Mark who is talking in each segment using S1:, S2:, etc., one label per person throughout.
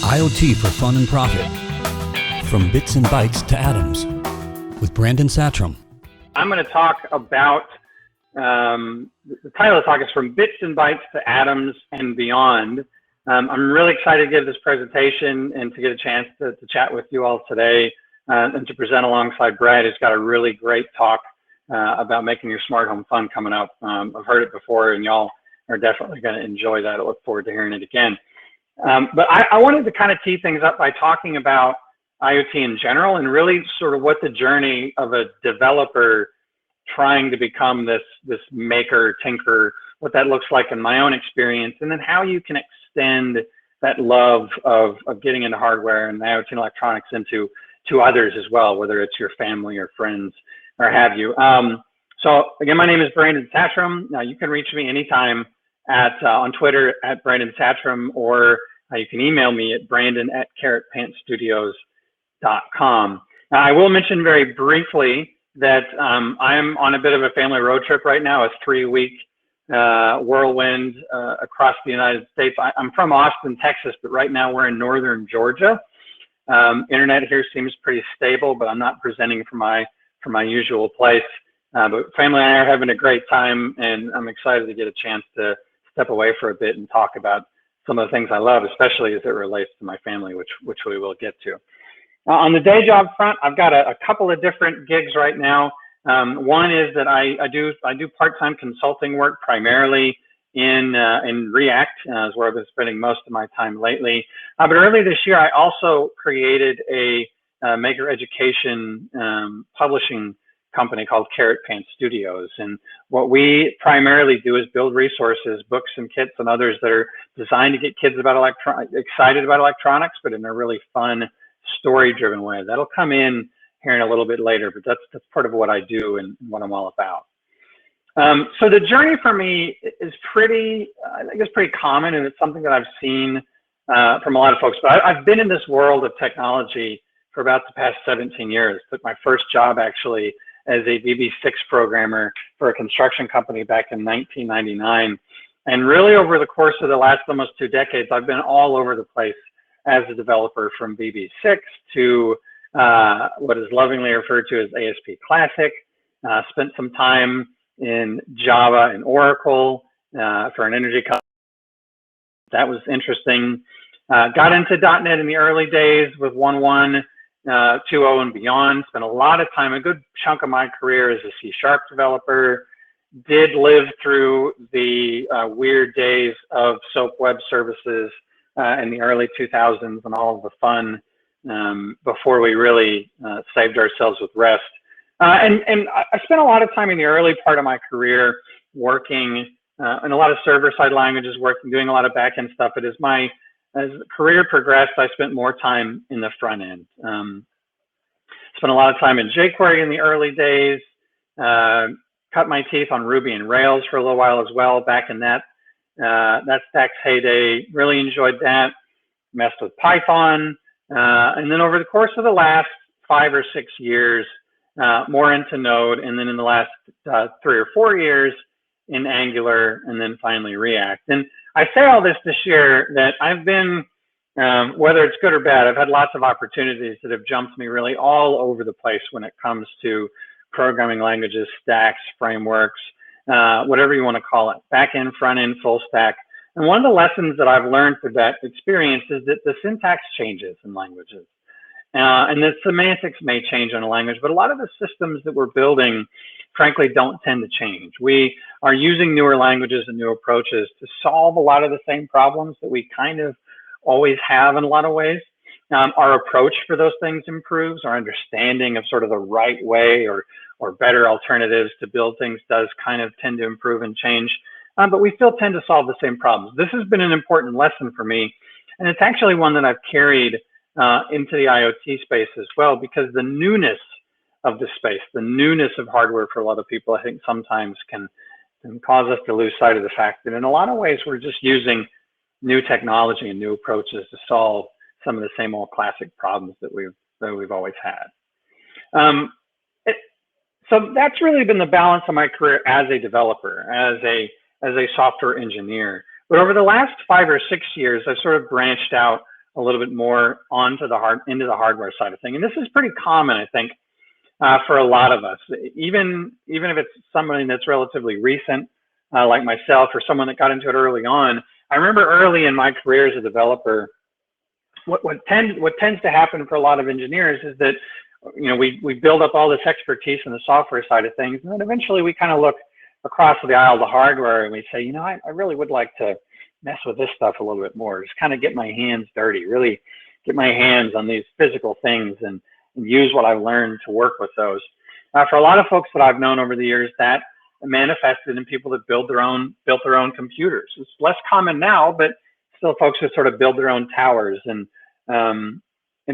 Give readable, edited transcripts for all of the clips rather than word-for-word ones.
S1: IoT for fun and profit. From bits and bytes to atoms with Brandon Satrom.
S2: I'm going to talk about, the title of the talk is From Bits and Bytes to Atoms and Beyond. I'm really excited to give this presentation and to get a chance to chat with you all today and to present alongside Brad, who's got a really great talk about making your smart home fun coming up. I've heard it before and y'all are definitely going to enjoy that. I look forward to hearing it again. But I wanted to kind of tee things up by talking about IoT in general and really sort of what the journey of a developer trying to become this maker, tinker, what that looks like in my own experience, and then how you can extend that love of getting into hardware and IoT and electronics into others as well, whether it's your family or friends or have you. So again, my name is Brandon Satrom. Now you can reach me anytime on Twitter at Brandon Satrom, or you can email me at brandon@carrotpantstudios.com. Now, I will mention very briefly that I'm on a bit of a family road trip right now, a 3-week whirlwind across the United States. I'm from Austin, Texas, but right now we're in northern Georgia. Internet here seems pretty stable, but I'm not presenting from my usual place. But family and I are having a great time, and I'm excited to get a chance to step away for a bit and talk about some of the things I love, especially as it relates to my family, which we will get to. On the day job front, I've got a couple of different gigs right now. One is that I do part-time consulting work, primarily in React, is where I've been spending most of my time lately. But early this year, I also created a maker education publishing company called Carrot Pants Studios. And what we primarily do is build resources, books and kits and others that are designed to get kids excited about electronics, but in a really fun, story-driven way. That'll come in here in a little bit later, but that's part of what I do and what I'm all about. So the journey for me is pretty common, and it's something that I've seen from a lot of folks. But I've been in this world of technology for about the past 17 years. Took my first job actually as a VB6 programmer for a construction company back in 1999. And really over the course of the last almost 2 decades, I've been all over the place as a developer, from VB6 to what is lovingly referred to as ASP Classic. Spent some time in Java and Oracle for an energy company. That was interesting. Got into .NET in the early days with 1.1, 2.0 and beyond. Spent a lot of time, a good chunk of my career as a C# developer. Did live through the weird days of SOAP web services in the early 2000s and all of the fun before we really saved ourselves with REST. And I spent a lot of time in the early part of my career working in a lot of server-side languages, doing a lot of back-end stuff. But as the career progressed, I spent more time in the front end. Spent a lot of time in jQuery in the early days, cut my teeth on Ruby and Rails for a little while as well, back in that stack's heyday. Really enjoyed that, messed with Python. And then over the course of the last 5 or 6 years, more into Node, and then in the last 3 or 4 years in Angular, and then finally React. And I say all this to share that I've been, whether it's good or bad, I've had lots of opportunities that have jumped me really all over the place when it comes to programming languages, stacks, frameworks, whatever you want to call it, back end, front end, full stack. And one of the lessons that I've learned through that experience is that the syntax changes in languages. And the semantics may change in a language, but a lot of the systems that we're building, frankly, don't tend to change. We are using newer languages and new approaches to solve a lot of the same problems that we kind of always have in a lot of ways. Our approach for those things improves. Our understanding of sort of the right way or better alternatives to build things does kind of tend to improve and change. But we still tend to solve the same problems. This has been an important lesson for me. And it's actually one that I've carried into the IoT space as well, because the newness of the space, the newness of hardware for a lot of people, I think sometimes can cause us to lose sight of the fact that in a lot of ways, we're just using new technology and new approaches to solve some of the same old classic problems that we've always had. So that's really been the balance of my career as a developer, as a software engineer. But over the last 5 or 6 years, I've sort of branched out a little bit more into the hardware side of things. And this is pretty common, I think, for a lot of us, even if it's something that's relatively recent, like myself, or someone that got into it early on. I remember early in my career as a developer, what tends to happen for a lot of engineers is that, we build up all this expertise in the software side of things, and then eventually we kind of look across the aisle to hardware and we say, I really would like to mess with this stuff a little bit more, just kind of get my hands dirty, really get my hands on these physical things and use what I've learned to work with those. For a lot of folks that I've known over the years, that manifested in people that built their own computers. It's less common now, but still folks who sort of build their own towers. And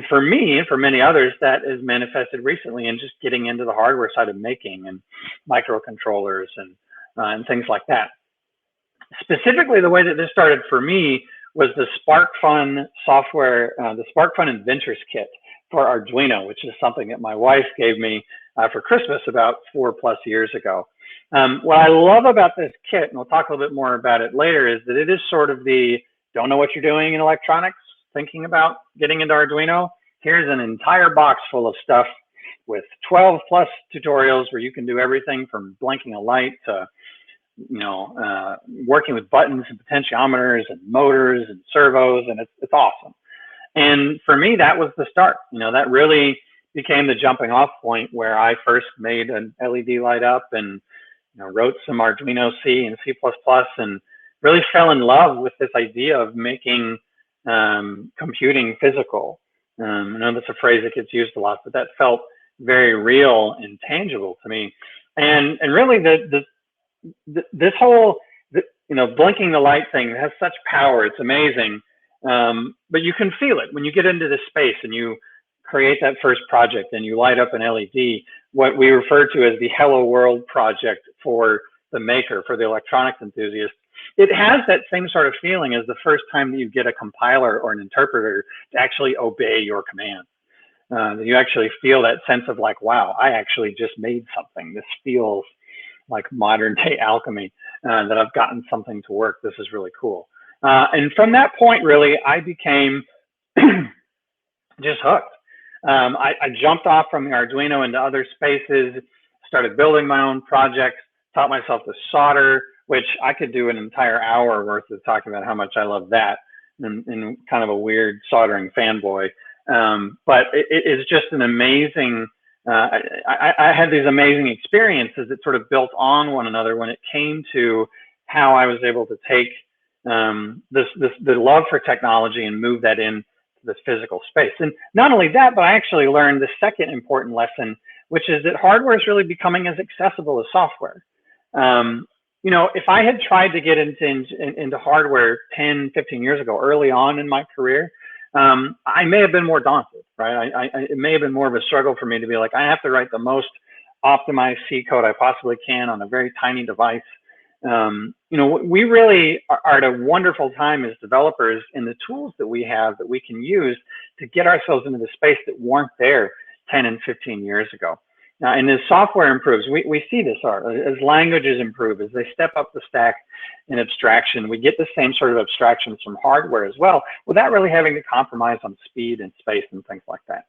S2: for me and for many others, that is manifested recently in just getting into the hardware side of making and microcontrollers and things like that. Specifically, the way that this started for me was the SparkFun software, the SparkFun Inventors Kit for Arduino, which is something that my wife gave me for Christmas about 4+ years ago. What I love about this kit, and we'll talk a little bit more about it later, is that it is sort of the don't know what you're doing in electronics, thinking about getting into Arduino. Here's an entire box full of stuff with 12+ tutorials where you can do everything from blinking a light to working with buttons and potentiometers and motors and servos, and it's awesome. And for me, that was the start. That really became the jumping off point where I first made an LED light up and wrote some Arduino C and C++ and really fell in love with this idea of making computing physical. I know that's a phrase that gets used a lot, but that felt very real and tangible to me. And really this whole, blinking the light thing has such power. It's amazing. But you can feel it when you get into this space and you create that first project and you light up an LED, what we refer to as the Hello World project for the maker, for the electronics enthusiast. It has that same sort of feeling as the first time that you get a compiler or an interpreter to actually obey your commands. You actually feel that sense of like, wow, I actually just made something. This feels like modern day alchemy, that I've gotten something to work. This is really cool. And from that point, really, I became just hooked. I jumped off from the Arduino into other spaces, started building my own projects, taught myself to solder, which I could do an entire hour worth of talking about how much I love that, and kind of a weird soldering fanboy. But it is just an amazing, I had these amazing experiences that sort of built on one another when it came to how I was able to take the love for technology and move that into this physical space. And not only that, but I actually learned the second important lesson, which is that hardware is really becoming as accessible as software. If I had tried to get into hardware 10, 15 years ago, early on in my career, I may have been more daunted, right? It may have been more of a struggle for me to be like, I have to write the most optimized C code I possibly can on a very tiny device. We really are at a wonderful time as developers in the tools that we have that we can use to get ourselves into the space that weren't there 10 and 15 years ago. And as software improves, we see this as languages improve, as they step up the stack in abstraction, we get the same sort of abstractions from hardware as well, without really having to compromise on speed and space and things like that.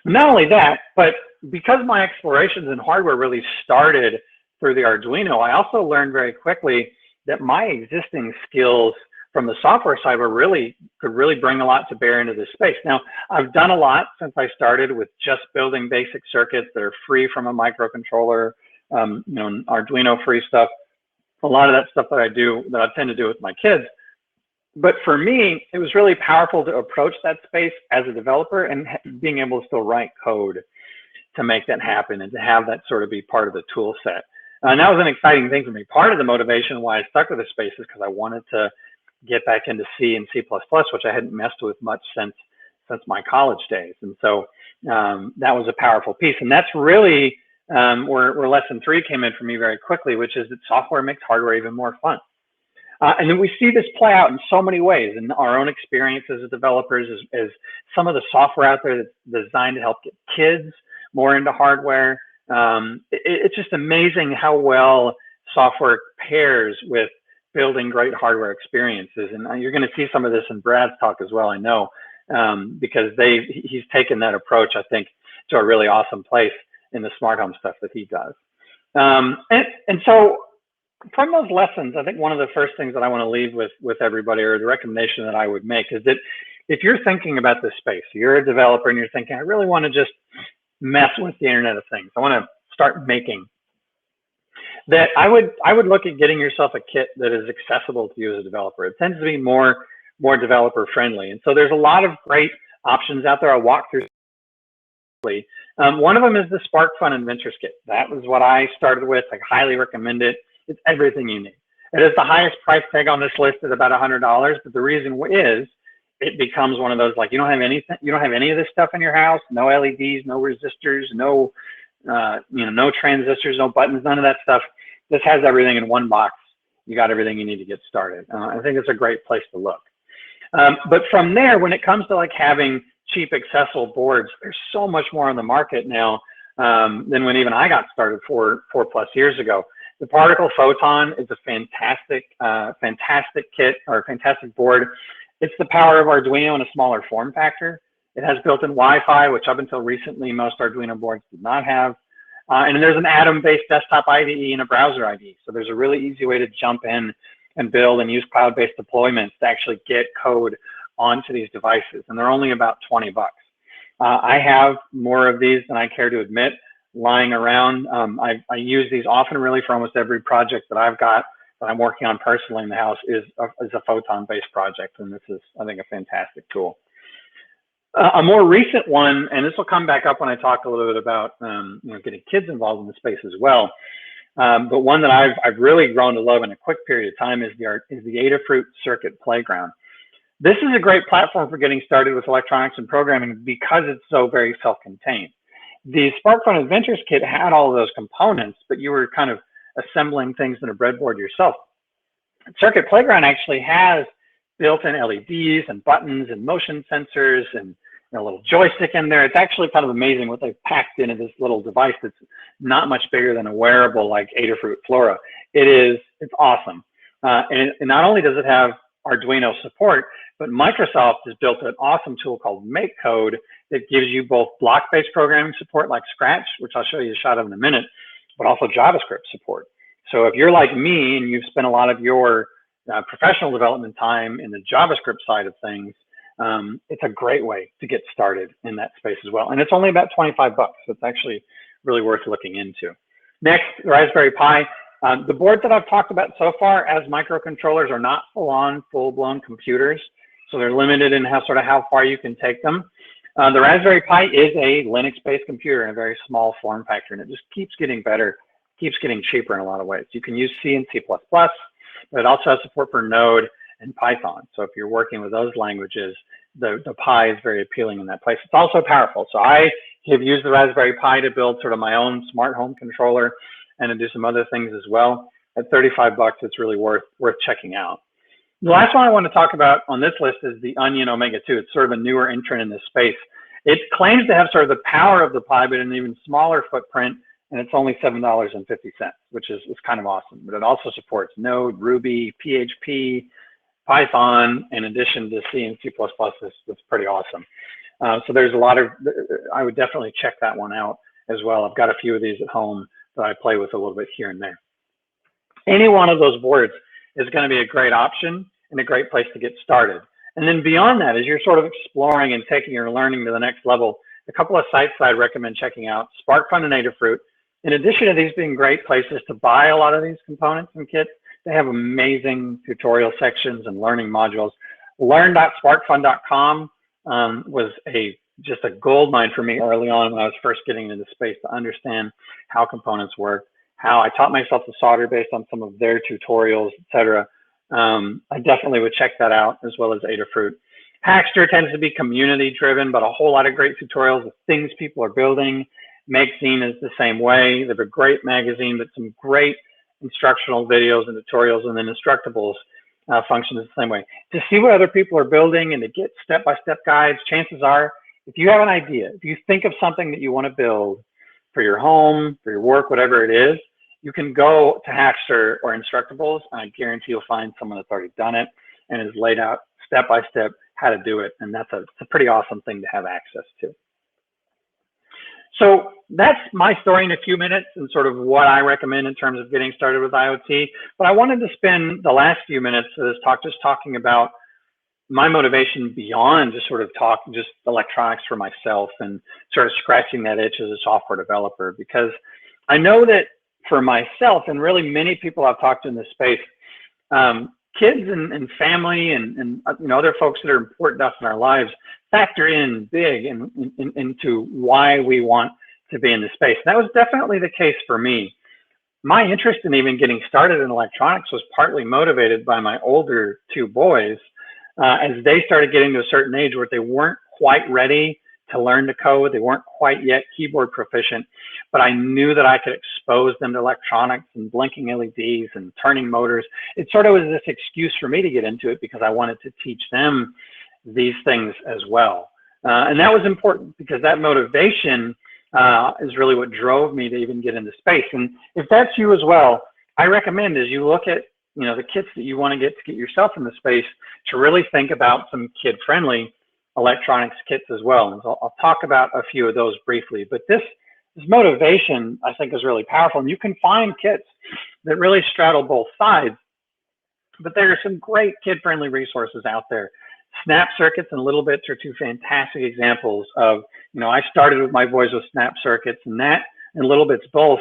S2: Not only that, but because my explorations in hardware really started through the Arduino, I also learned very quickly that my existing skills from the software side could really bring a lot to bear into this space. Now, I've done a lot since I started with just building basic circuits that are free from a microcontroller, Arduino free stuff. A lot of that stuff that I tend to do with my kids. But for me, it was really powerful to approach that space as a developer and being able to still write code to make that happen and to have that sort of be part of the tool set. And that was an exciting thing for me. Part of the motivation why I stuck with the space is because I wanted to get back into C and C++, which I hadn't messed with much since my college days. And so that was a powerful piece. And that's really where lesson 3 came in for me very quickly, which is that software makes hardware even more fun. And then we see this play out in so many ways in our own experience as developers, as some of the software out there that's designed to help get kids more into hardware. It's just amazing how well software pairs with building great hardware experiences. And you're going to see some of this in Brad's talk as well, I know, because he's taken that approach, I think, to a really awesome place in the smart home stuff that he does. And so from those lessons, I think one of the first things that I want to leave with everybody, or the recommendation that I would make, is that if you're thinking about this space, you're a developer and you're thinking, I really want to just mess with the Internet of Things, I want to start making, that I would look at getting yourself a kit that is accessible to you as a developer. It tends to be more developer friendly. And so there's a lot of great options out there. I'll walk through. One of them is the Spark Fun Adventures Kit. That was what I started with. I highly recommend it. It's everything you need. It is the highest price tag on this list at about $100, but the reason is it becomes one of those, like, you don't have anything, you don't have any of this stuff in your house, no LEDs, no resistors, no no transistors, no buttons, none of that stuff. This has everything in one box. You got everything you need to get started. I think it's a great place to look. But from there, when it comes to like having cheap accessible boards, there's so much more on the market now than when even I got started four plus years ago. The Particle Photon is a fantastic kit, or a fantastic board. It's the power of Arduino in a smaller form factor. It has built-in Wi-Fi, which up until recently most Arduino boards did not have. And there's an Atom-based desktop IDE and a browser IDE. So there's a really easy way to jump in and build and use cloud-based deployments to actually get code onto these devices. And they're only about 20 bucks. I have more of these than I care to admit lying around. I use these often, really, for almost every project that I've got that I'm working on personally in the house is a Photon-based project. And this is, I think, a fantastic tool. A more recent one, and this will come back up when I talk a little bit about getting kids involved in the space as well. But one that I've really grown to love in a quick period of time is the Adafruit Circuit Playground. This is a great platform for getting started with electronics and programming because it's so very self-contained. The SparkFun Adventures Kit had all of those components, but you were kind of assembling things in a breadboard yourself. Circuit Playground actually has built-in LEDs and buttons and motion sensors and a little joystick in there. It's actually kind of amazing what they've packed into this little device that's not much bigger than a wearable like Adafruit Flora. It's awesome. And not only does it have Arduino support, but Microsoft has built an awesome tool called MakeCode that gives you both block-based programming support like Scratch, which I'll show you a shot of in a minute, but also JavaScript support. So if you're like me and you've spent a lot of your professional development time in the JavaScript side of things, it's a great way to get started in that space as well. And it's only about 25 bucks. So it's actually really worth looking into. Next, Raspberry Pi. The boards that I've talked about so far as microcontrollers are not full-blown computers. So they're limited in how far you can take them. The Raspberry Pi is a Linux-based computer in a very small form factor, and it just keeps getting better, keeps getting cheaper in a lot of ways. You can use C and C++, but it also has support for Node and Python. So if you're working with those languages, the Pi is very appealing in that place. It's also powerful. So I have used the Raspberry Pi to build sort of my own smart home controller and to do some other things as well. At 35 bucks, it's really worth checking out. The last one I want to talk about on this list is the Onion Omega 2. It's sort of a newer entrant in this space. It claims to have sort of the power of the Pi, but in an even smaller footprint, and it's only $7.50, which is kind of awesome. But it also supports Node, Ruby, PHP, Python, in addition to C and C++. That's pretty awesome. So there's a lot of, I would definitely check that one out as well. I've got a few of these at home that I play with a little bit here and there. Any one of those boards is going to be a great option and a great place to get started. And then beyond that, as you're sort of exploring and taking your learning to the next level, a couple of sites I recommend checking out: SparkFun and Adafruit. In addition to these being great places to buy a lot of these components and kits, they have amazing tutorial sections and learning modules. Learn.sparkfun.com was just a gold mine for me early on when I was first getting into the space to understand how components work, how I taught myself to solder based on some of their tutorials, etc. I definitely would check that out, as well as Adafruit. Hackster tends to be community driven, but a whole lot of great tutorials of things people are building. MakeZine is the same way. They have a great magazine, but some great instructional videos and tutorials, and then Instructables functions the same way. To see what other people are building and to get step-by-step guides, chances are, if you have an idea, if you think of something that you want to build for your home, for your work, whatever it is, you can go to Hackster or Instructables, and I guarantee you'll find someone that's already done it and has laid out step by step how to do it. And it's a pretty awesome thing to have access to. So that's my story in a few minutes and sort of what I recommend in terms of getting started with IoT. But I wanted to spend the last few minutes of this talk just talking about my motivation beyond just just electronics for myself and sort of scratching that itch as a software developer, because I know that for myself and really many people I've talked to in this space, kids and family and other folks that are important to us in our lives factor in big into why we want to be in this space. And that was definitely the case for me. My interest in even getting started in electronics was partly motivated by my older two boys. As they started getting to a certain age where they weren't quite ready to learn to code, they weren't quite yet keyboard proficient, but I knew that I could expose them to electronics and blinking LEDs and turning motors. It sort of was this excuse for me to get into it because I wanted to teach them these things as well. And that was important because that motivation is really what drove me to even get into space. And if that's you as well, I recommend as you look at the kits that you want to get yourself in the space, to really think about some kid-friendly electronics kits as well. And so I'll talk about a few of those briefly. But this motivation, I think, is really powerful. And you can find kits that really straddle both sides. But there are some great kid-friendly resources out there. Snap circuits and little bits are two fantastic examples of, I started with my boys with snap circuits, and that and little bits both,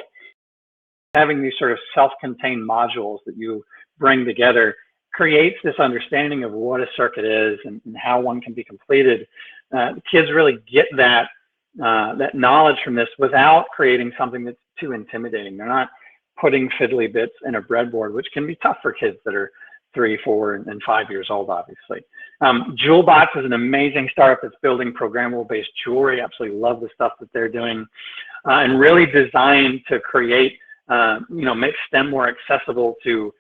S2: having these sort of self-contained modules that you bring together creates this understanding of what a circuit is and how one can be completed. The kids really get that knowledge from this without creating something that's too intimidating. They're not putting fiddly bits in a breadboard, which can be tough for kids that are 3, 4, and 5 years old, obviously. JewelBots is an amazing startup that's building programmable-based jewelry. Absolutely love the stuff that they're doing, and really designed to create, make STEM more accessible to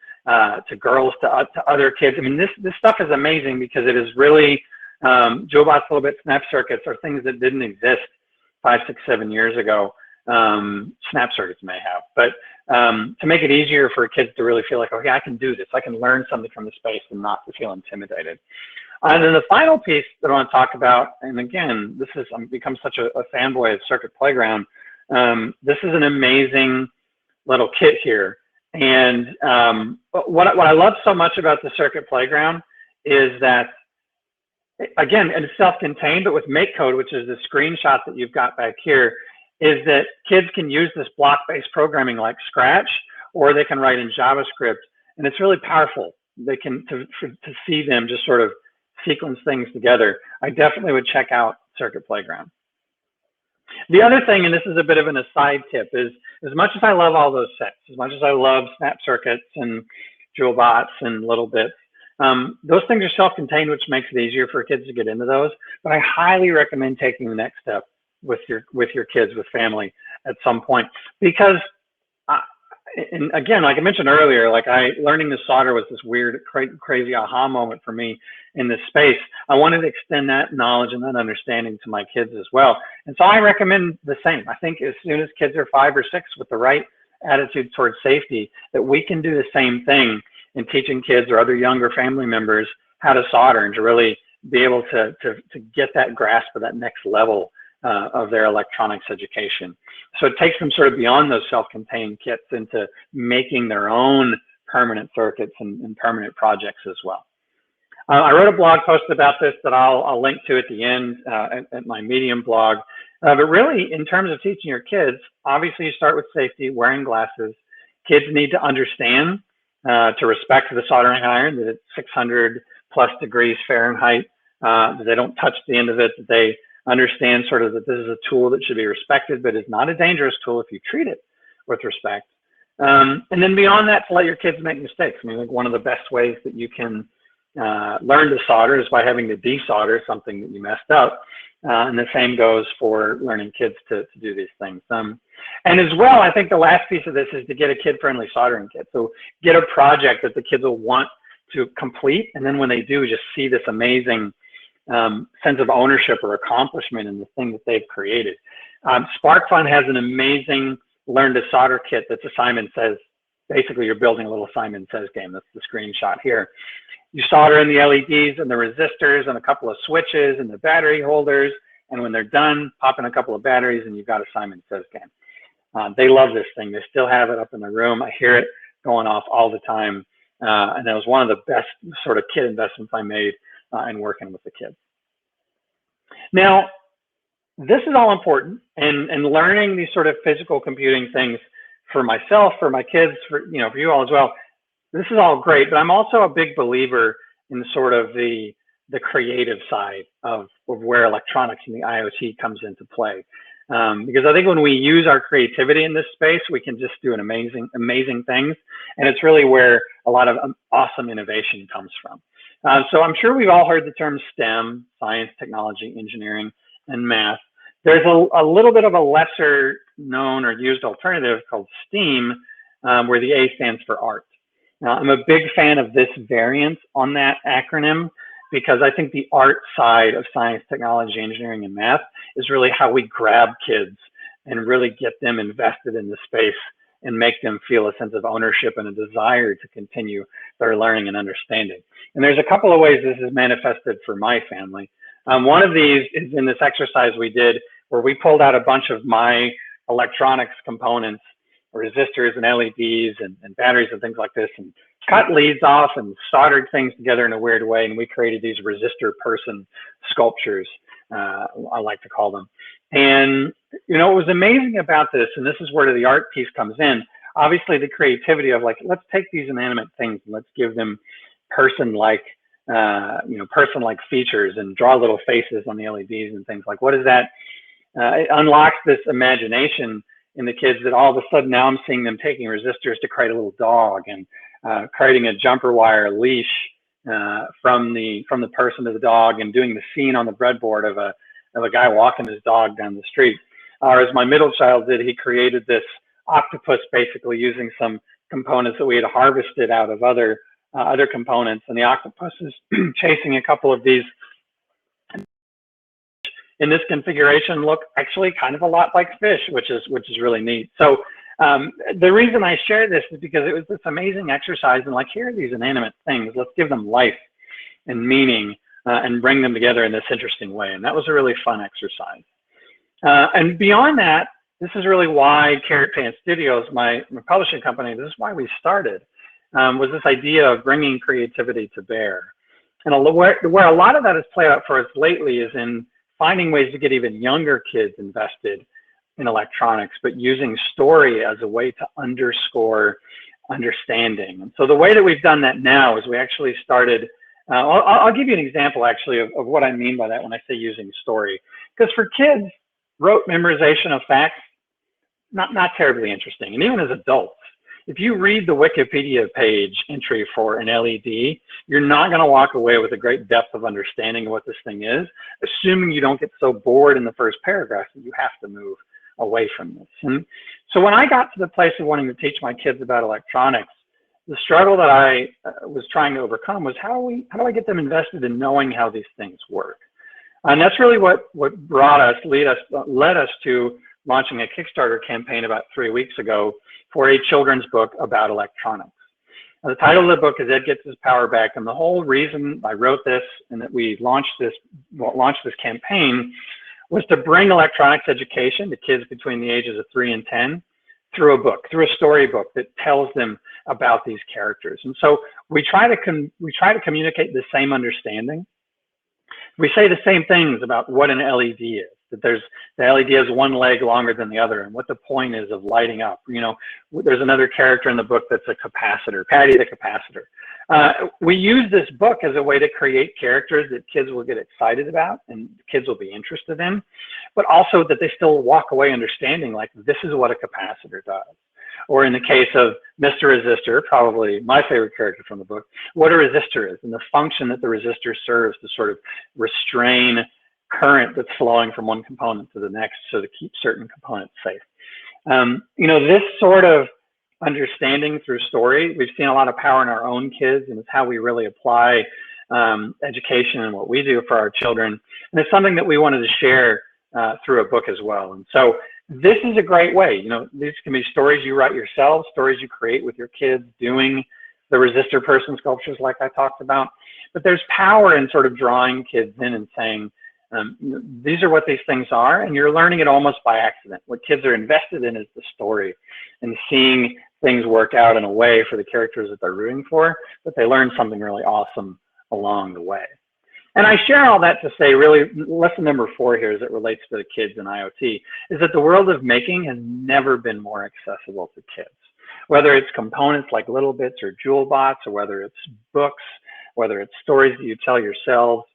S2: girls, to other kids. I mean, this stuff is amazing because it is really, JewelBots, little bit snap circuits are things that didn't exist 5, 6, 7 years ago. Snap circuits may have, but to make it easier for kids to really feel like, okay, I can do this. I can learn something from the space and not to feel intimidated. And then the final piece that I want to talk about, and again, this is, I've become such a fanboy of Circuit Playground. This is an amazing little kit here. And what I love so much about the Circuit Playground is that, again, and it's self-contained, but with MakeCode, which is the screenshot that you've got back here, is that kids can use this block-based programming like Scratch, or they can write in JavaScript, and it's really powerful. They can, to see them just sort of sequence things together. I definitely would check out Circuit Playground. The other thing, and this is a bit of an aside tip, is as much as I love all those sets, as much as I love snap circuits and JewelBots and little bits, those things are self-contained, which makes it easier for kids to get into those. But I highly recommend taking the next step with your kids, with family at some point, because and again, like I mentioned earlier, learning to solder was this weird, crazy aha moment for me in this space. I wanted to extend that knowledge and that understanding to my kids as well. And so I recommend the same. I think as soon as kids are 5 or 6 with the right attitude towards safety, that we can do the same thing in teaching kids or other younger family members how to solder and to really be able to get that grasp of that next level of their electronics education. So it takes them sort of beyond those self-contained kits into making their own permanent circuits and permanent projects as well. I wrote a blog post about this that I'll link to at the end at my Medium blog. But really, in terms of teaching your kids, obviously you start with safety, wearing glasses. Kids need to understand to respect the soldering iron, that it's 600 plus degrees Fahrenheit, that they don't touch the end of it, that they understand sort of that this is a tool that should be respected, but is not a dangerous tool if you treat it with respect. And then beyond that, to let your kids make mistakes. I mean, like one of the best ways that you can learn to solder is by having to desolder something that you messed up. And the same goes for learning kids to do these things. And as well, I think the last piece of this is to get a kid-friendly soldering kit. So get a project that the kids will want to complete. And then when they do, just see this amazing sense of ownership or accomplishment in the thing that they've created. SparkFun has an amazing learned a solder kit that's a Simon Says. Basically, you're building a little Simon Says game. That's the screenshot here. You solder in the LEDs and the resistors and a couple of switches and the battery holders. And when they're done, pop in a couple of batteries and you've got a Simon Says game. They love this thing. They still have it up in the room. I hear it going off all the time. And that was one of the best sort of kid investments I made in working with the kids. Now, this is all important, and learning these sort of physical computing things for myself, for my kids, for you all as well. This is all great, but I'm also a big believer in sort of the creative side of where electronics and the IoT comes into play. Because I think when we use our creativity in this space, we can just do amazing things. And it's really where a lot of awesome innovation comes from. So I'm sure we've all heard the term STEM, science, technology, engineering, and math. There's a little bit of a lesser known or used alternative called STEAM, where the A stands for art. Now, I'm a big fan of this variant on that acronym, because I think the art side of science, technology, engineering, and math is really how we grab kids and really get them invested in the space and make them feel a sense of ownership and a desire to continue their learning and understanding. And there's a couple of ways this is manifested for my family. One of these is in this exercise we did where we pulled out a bunch of my electronics components, resistors and LEDs and batteries and things like this, and cut leads off and soldered things together in a weird way. And we created these resistor person sculptures, I like to call them. And, what was amazing about this, and this is where the art piece comes in, obviously the creativity of like, let's take these inanimate things and let's give them person-like features and draw little faces on the LEDs and things like, what is that? It unlocks this imagination in the kids that all of a sudden now I'm seeing them taking resistors to create a little dog and creating a jumper wire leash from the person to the dog, and doing the scene on the breadboard of a guy walking his dog down the street. Or as my middle child did, he created this octopus basically using some components that we had harvested out of other components, and the octopus is chasing a couple of these in this configuration look actually kind of a lot like fish, which is really neat. So the reason I share this is because it was this amazing exercise, and like, here are these inanimate things, let's give them life and meaning and bring them together in this interesting way. And that was a really fun exercise. And beyond that, this is really why Carrot Pan Studios, my publishing company, this is why we started, was this idea of bringing creativity to bear. And where a lot of that has played out for us lately is in finding ways to get even younger kids invested in electronics, but using story as a way to underscore understanding. And so the way that we've done that now is we actually started, I'll give you an example actually of what I mean by that when I say using story. Because for kids, rote memorization of facts, not terribly interesting. And even as adults, if you read the Wikipedia page entry for an LED, you're not going to walk away with a great depth of understanding of what this thing is, assuming you don't get so bored in the first paragraph that you have to move away from this. And so when I got to the place of wanting to teach my kids about electronics, the struggle that I was trying to overcome was how do I get them invested in knowing how these things work? And that's really what led us to launching a Kickstarter campaign about 3 weeks ago for a children's book about electronics. Now, the title of the book is Ed Gets His Power Back, and the whole reason I wrote this and that we launched this campaign was to bring electronics education to kids between the ages of 3 and 10 through a book, through a storybook that tells them about these characters. And so we try to communicate the same understanding. We say the same things about what an LED is, that the LED has one leg longer than the other, and what the point is of lighting up. There's another character in the book that's a capacitor, Patty the capacitor. We use this book as a way to create characters that kids will get excited about and kids will be interested in, but also that they still walk away understanding, like, this is what a capacitor does. Or in the case of Mr. Resistor, probably my favorite character from the book, what a resistor is and the function that the resistor serves to sort of restrain current that's flowing from one component to the next, so to keep certain components safe. This sort of understanding through story, we've seen a lot of power in our own kids, and it's how we really apply education and what we do for our children. And it's something that we wanted to share through a book as well. And so This is a great way. These can be stories you write yourself, stories you create with your kids, doing the resistor person sculptures like I talked about. But there's power in sort of drawing kids in and saying, these are what these things are, and you're learning it almost by accident. What kids are invested in is the story and seeing things work out in a way for the characters that they're rooting for, that they learn something really awesome along the way. And I share all that to say, really, lesson number 4 here as it relates to the kids and IoT is that the world of making has never been more accessible to kids. Whether it's components like Little Bits or Jewel Bots, or whether it's books, whether it's stories that you tell yourselves,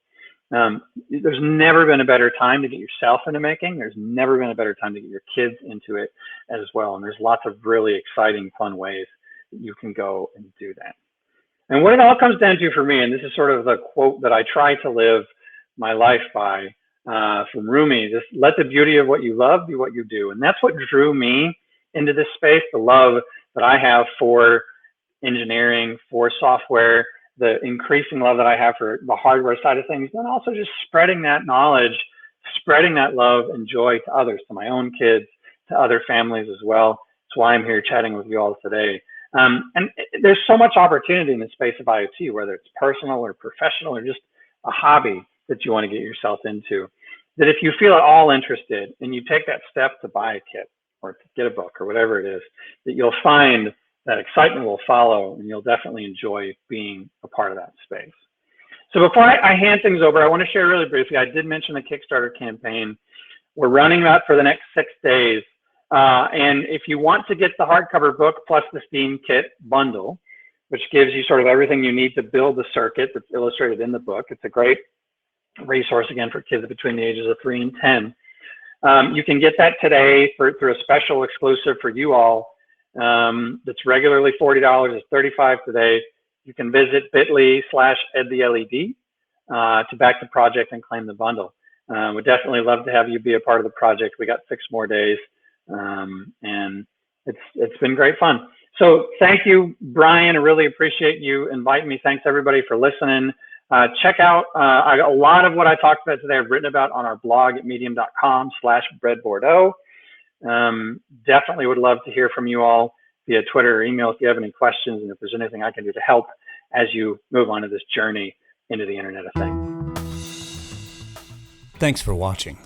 S2: there's never been a better time to get yourself into making. There's never been a better time to get your kids into it as well. And there's lots of really exciting, fun ways that you can go and do that. And what it all comes down to for me, and this is sort of the quote that I try to live my life by from Rumi, just let the beauty of what you love be what you do. And that's what drew me into this space, the love that I have for engineering, for software, the increasing love that I have for the hardware side of things, and also just spreading that knowledge, spreading that love and joy to others, to my own kids, to other families as well. That's why I'm here chatting with you all today. And there's so much opportunity in the space of IoT, whether it's personal or professional or just a hobby that you want to get yourself into, that if you feel at all interested and you take that step to buy a kit or to get a book or whatever it is, that you'll find that excitement will follow and you'll definitely enjoy being a part of that space. So before I hand things over, I want to share really briefly, I did mention the Kickstarter campaign. We're running that for the next 6 days. And if you want to get the hardcover book plus the Steam Kit bundle, which gives you sort of everything you need to build the circuit that's illustrated in the book, it's a great resource, again, for kids between the ages of 3 and 10. You can get that today through a special exclusive for you all that's regularly $40. It's $35 today. You can visit bit.ly/edtheled to back the project and claim the bundle. We'd definitely love to have you be a part of the project. We got 6 more days. And it's been great fun. So thank you, Brian. I really appreciate you inviting me. Thanks everybody for listening. Check out a lot of what I talked about today. I've written about on our blog at medium.com/breadboardo. Definitely would love to hear from you all via Twitter or email if you have any questions, and if there's anything I can do to help as you move on to this journey into the Internet of Things.
S1: Thanks for watching.